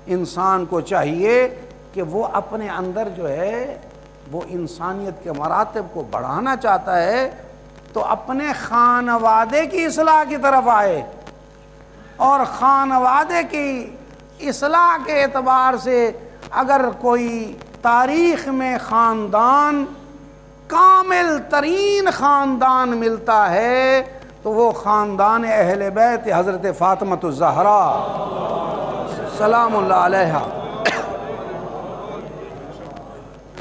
انسان کو چاہیے کہ وہ اپنے اندر جو ہے وہ انسانیت کے مراتب کو بڑھانا چاہتا ہے تو اپنے خانوادے کی اصلاح کی طرف آئے، اور خانوادے کی اصلاح کے اعتبار سے اگر کوئی تاریخ میں خاندان کامل ترین خاندان ملتا ہے تو وہ خاندان اہل بیت حضرت فاطمہ الزہرا سلام اللہ علیہا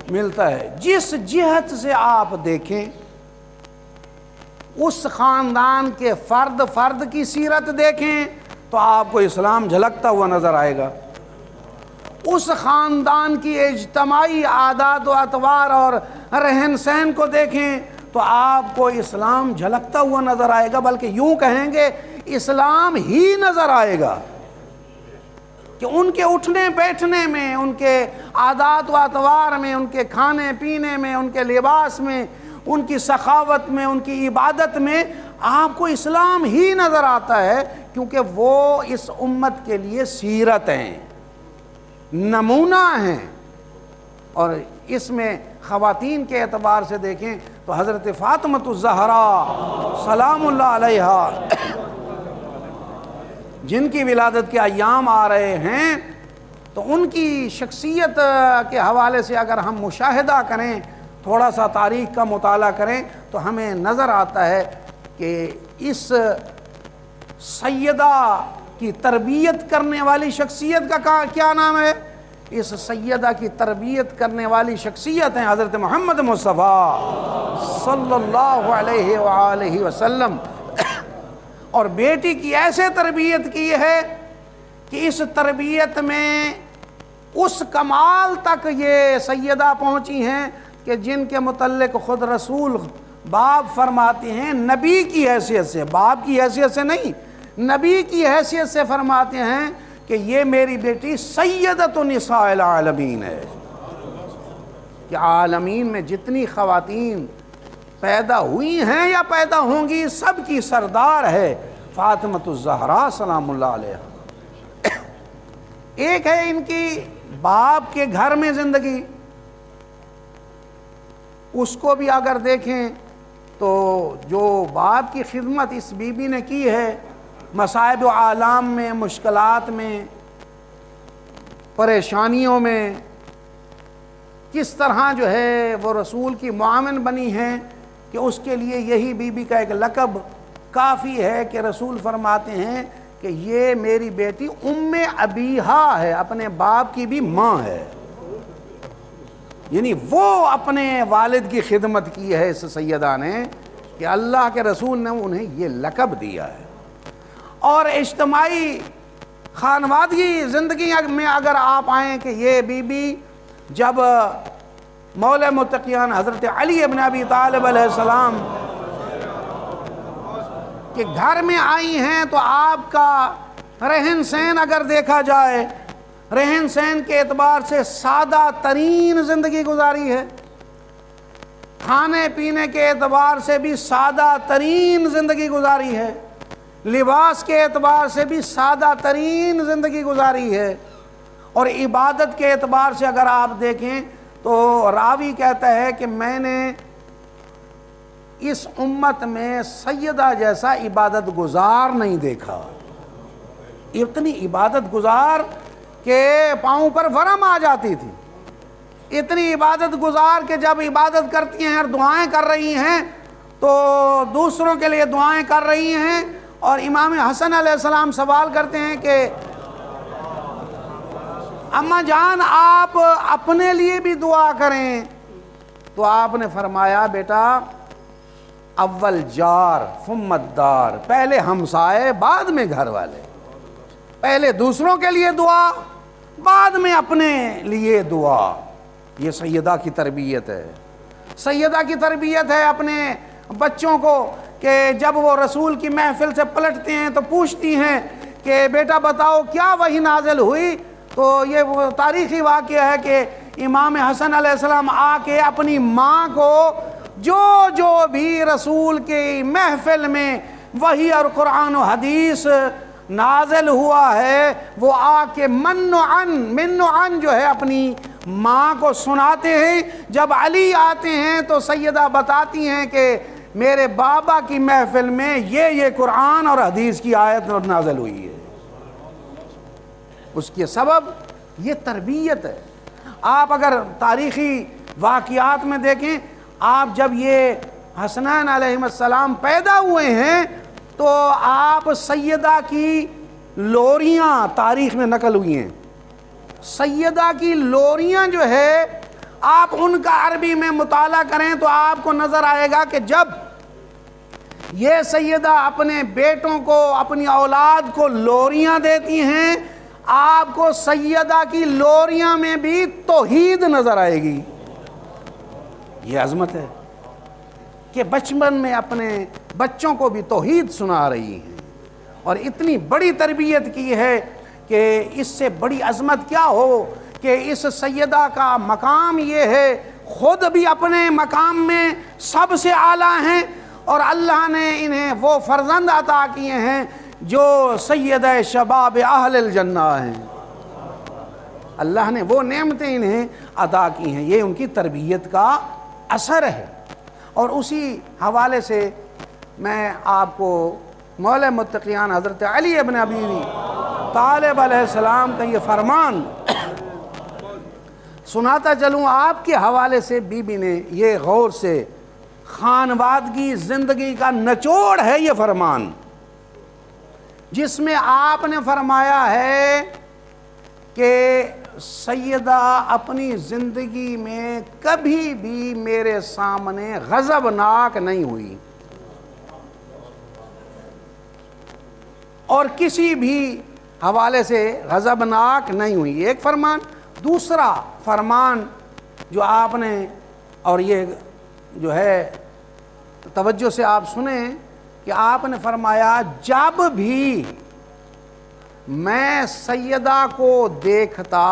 ملتا ہے۔ جس جہت سے آپ دیکھیں، اس خاندان کے فرد کی سیرت دیکھیں تو آپ کو اسلام جھلکتا ہوا نظر آئے گا، اس خاندان کی اجتماعی عادات و اطوار اور رہن سہن کو دیکھیں تو آپ کو اسلام جھلکتا ہوا نظر آئے گا، بلکہ یوں کہیں گے اسلام ہی نظر آئے گا، کہ ان کے اٹھنے بیٹھنے میں، ان کے عادات و اطوار میں، ان کے کھانے پینے میں، ان کے لباس میں، ان کی سخاوت میں، ان کی عبادت میں آپ کو اسلام ہی نظر آتا ہے، کیونکہ وہ اس امت کے لیے سیرت ہیں، نمونہ ہیں۔ اور اس میں خواتین کے اعتبار سے دیکھیں تو حضرت فاطمہ الزہرا سلام اللہ علیہا جن کی ولادت کے ایام آ رہے ہیں، تو ان کی شخصیت کے حوالے سے اگر ہم مشاہدہ کریں، تھوڑا سا تاریخ کا مطالعہ کریں تو ہمیں نظر آتا ہے کہ اس سیدہ کی تربیت کرنے والی شخصیت کا کیا نام ہے؟ اس سیدہ کی تربیت کرنے والی شخصیت ہیں حضرت محمد مصطفیٰ صلی اللہ علیہ وآلہ وسلم، اور بیٹی کی ایسے تربیت کی ہے کہ اس تربیت میں اس کمال تک یہ سیدہ پہنچی ہیں کہ جن کے متعلق خود رسول باپ فرماتے ہیں، نبی کی حیثیت سے، باپ کی حیثیت سے نہیں، نبی کی حیثیت سے فرماتے ہیں کہ یہ میری بیٹی سیدۃ نساء العالمین ہے، کہ عالمین میں جتنی خواتین پیدا ہوئی ہیں یا پیدا ہوں گی سب کی سردار ہے فاطمہ الزہرا سلام اللہ علیہ۔ ایک ہے ان کی باپ کے گھر میں زندگی، اس کو بھی اگر دیکھیں تو جو باپ کی خدمت اس بی بی نے کی ہے، مصائب و آلام میں، مشکلات میں، پریشانیوں میں کس طرح جو ہے وہ رسول کی معاون بنی ہیں، کہ اس کے لیے یہی بی بی کا ایک لقب کافی ہے کہ رسول فرماتے ہیں کہ یہ میری بیٹی ام ابیہا ہے، اپنے باپ کی بھی ماں ہے، یعنی وہ اپنے والد کی خدمت کی ہے اس سیدہ نے، کہ اللہ کے رسول نے انہیں یہ لقب دیا ہے۔ اور اجتماعی خانوادگی زندگی میں اگر آپ آئیں کہ یہ بی بی جب مولا متقیان حضرت علی ابن ابی طالب علیہ السلام کے گھر میں آئی ہیں تو آپ کا رہن سہن اگر دیکھا جائے، رہن سہن کے اعتبار سے سادہ ترین زندگی گزاری ہے، کھانے پینے کے اعتبار سے بھی سادہ ترین زندگی گزاری ہے، لباس کے اعتبار سے بھی سادہ ترین زندگی گزاری ہے، اور عبادت کے اعتبار سے اگر آپ دیکھیں تو راوی کہتا ہے کہ میں نے اس امت میں سیدہ جیسا عبادت گزار نہیں دیکھا، اتنی عبادت گزار کہ پاؤں پر ورم آ جاتی تھی، اتنی عبادت گزار کہ جب عبادت کرتی ہیں اور دعائیں کر رہی ہیں تو دوسروں کے لیے دعائیں کر رہی ہیں، اور امام حسن علیہ السلام سوال کرتے ہیں کہ اماں جان آپ اپنے لیے بھی دعا کریں، تو آپ نے فرمایا بیٹا اول جار ثم الدار، پہلے ہمسائے بعد میں گھر والے، پہلے دوسروں کے لیے دعا بعد میں اپنے لیے دعا۔ یہ سیدہ کی تربیت ہے، سیدہ کی تربیت ہے اپنے بچوں کو، کہ جب وہ رسول کی محفل سے پلٹتے ہیں تو پوچھتی ہیں کہ بیٹا بتاؤ کیا وحی نازل ہوئی، تو یہ وہ تاریخی واقعہ ہے کہ امام حسن علیہ السلام آ کے اپنی ماں کو جو بھی رسول کی محفل میں وحی اور قرآن و حدیث نازل ہوا ہے وہ آ کے من و عن جو ہے اپنی ماں کو سناتے ہیں. جب علی آتے ہیں تو سیدہ بتاتی ہیں کہ میرے بابا کی محفل میں یہ قرآن اور حدیث کی آیت نازل ہوئی ہے. اس کے سبب یہ تربیت ہے. آپ اگر تاریخی واقعات میں دیکھیں، آپ جب یہ حسنین علیہ السلام پیدا ہوئے ہیں تو آپ سیدہ کی لوریاں تاریخ میں نقل ہوئی ہیں. سیدہ کی لوریاں جو ہے آپ ان کا عربی میں مطالعہ کریں تو آپ کو نظر آئے گا کہ جب یہ سیدہ اپنے بیٹوں کو، اپنی اولاد کو لوریاں دیتی ہیں، آپ کو سیدہ کی لوریاں میں بھی توحید نظر آئے گی. یہ عظمت ہے کہ بچپن میں اپنے بچوں کو بھی توحید سنا رہی ہیں، اور اتنی بڑی تربیت کی ہے کہ اس سے بڑی عظمت کیا ہو کہ اس سیدہ کا مقام یہ ہے، خود بھی اپنے مقام میں سب سے اعلیٰ ہیں، اور اللہ نے انہیں وہ فرزند عطا کیے ہیں جو سید شباب اہل الجنہ ہیں. اللہ نے وہ نعمتیں انہیں عطا کی ہیں. یہ ان کی تربیت کا اثر ہے. اور اسی حوالے سے میں آپ کو مولا متقیان حضرت علی ابن ابی طالب علیہ السلام کا یہ فرمان سناتا چلوں. آپ کے حوالے سے بی بی نے یہ غور سے، خانوادگی زندگی کا نچوڑ ہے یہ فرمان، جس میں آپ نے فرمایا ہے کہ سیدہ اپنی زندگی میں کبھی بھی میرے سامنے غضبناک نہیں ہوئی، اور کسی بھی حوالے سے غضبناک نہیں ہوئی. ایک فرمان. دوسرا فرمان جو آپ نے، اور یہ جو ہے توجہ سے آپ سنیں، کہ آپ نے فرمایا جب بھی میں سیدہ کو دیکھتا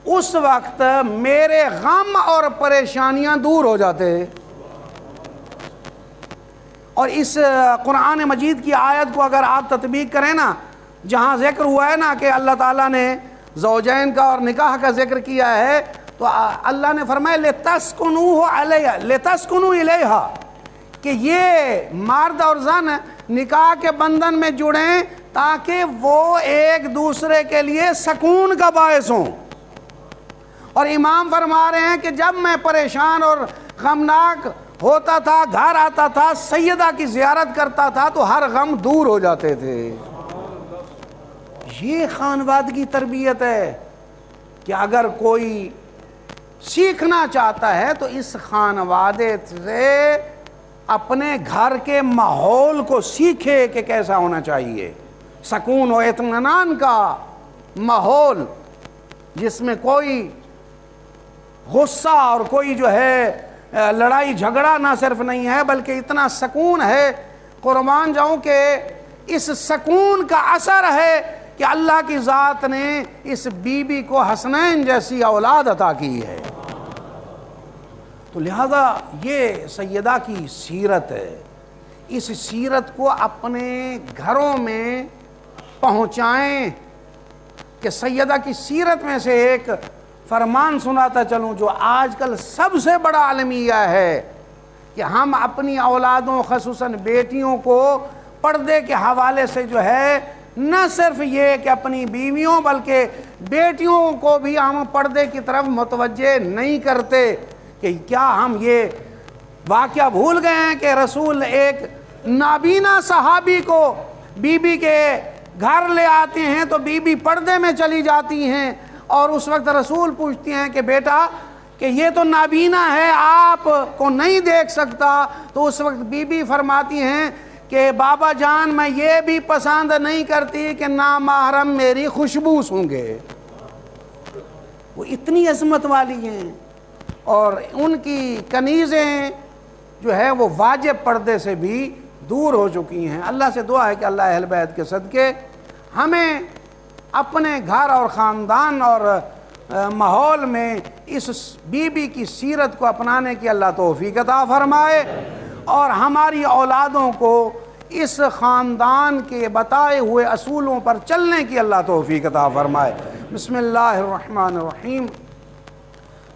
اس وقت میرے غم اور پریشانیاں دور ہو جاتے. اور اس قرآن مجید کی آیت کو اگر آپ تطبیق کریں نا، جہاں ذکر ہوا ہے نا کہ اللہ تعالیٰ نے زوجین کا اور نکاح کا ذکر کیا ہے، تو اللہ نے فرمایا لِتَسْكُنُوا إِلَيْهَا، کہ یہ مرد اور زن نکاح کے بندھن میں جڑیں تاکہ وہ ایک دوسرے کے لیے سکون کا باعث ہوں. اور امام فرما رہے ہیں کہ جب میں پریشان اور غمناک ہوتا تھا، گھر آتا تھا، سیدہ کی زیارت کرتا تھا تو ہر غم دور ہو جاتے تھے. یہ خانوادگی تربیت ہے کہ اگر کوئی سیکھنا چاہتا ہے تو اس خانوادے سے اپنے گھر کے ماحول کو سیکھے کہ کیسا ہونا چاہیے. سکون و اطمینان کا ماحول جس میں کوئی غصہ اور کوئی جو ہے لڑائی جھگڑا نہ صرف نہیں ہے بلکہ اتنا سکون ہے. قربان جاؤں کہ اس سکون کا اثر ہے کہ اللہ کی ذات نے اس بی بی کو حسنین جیسی اولاد عطا کی ہے. تو لہذا یہ سیدہ کی سیرت ہے. اس سیرت کو اپنے گھروں میں پہنچائیں. کہ سیدہ کی سیرت میں سے ایک فرمان سناتا چلوں جو آج کل سب سے بڑا المیہ ہے کہ ہم اپنی اولادوں خصوصاً بیٹیوں کو پردے کے حوالے سے جو ہے نہ صرف یہ کہ اپنی بیویوں بلکہ بیٹیوں کو بھی ہم پردے کی طرف متوجہ نہیں کرتے. کہ کیا ہم یہ واقعہ بھول گئے ہیں کہ رسول ایک نابینا صحابی کو بی بی کے گھر لے آتے ہیں تو بی بی پردے میں چلی جاتی ہیں اور اس وقت رسول پوچھتی ہیں کہ بیٹا کہ یہ تو نابینا ہے آپ کو نہیں دیکھ سکتا. تو اس وقت بی بی فرماتی ہیں کہ بابا جان میں یہ بھی پسند نہیں کرتی کہ نامحرم میری خوشبو سونگھے. وہ اتنی عظمت والی ہیں اور ان کی کنیزیں جو ہے وہ واجب پردے سے بھی دور ہو چکی ہیں. اللہ سے دعا ہے کہ اللہ اہل بیت کے صدقے ہمیں اپنے گھر اور خاندان اور ماحول میں اس بی بی کی سیرت کو اپنانے کی اللہ توفیق عطا فرمائے اور ہماری اولادوں کو اس خاندان کے بتائے ہوئے اصولوں پر چلنے کی اللہ توفیق عطا فرمائے۔ بسم اللہ الرحمن الرحیم۔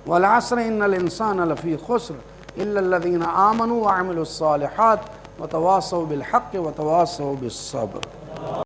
والعصر ان الانسان لفی خسر الا الذین آمنوا وعملوا الصالحات وتواصوا بالحق وتواصوا بالصبر۔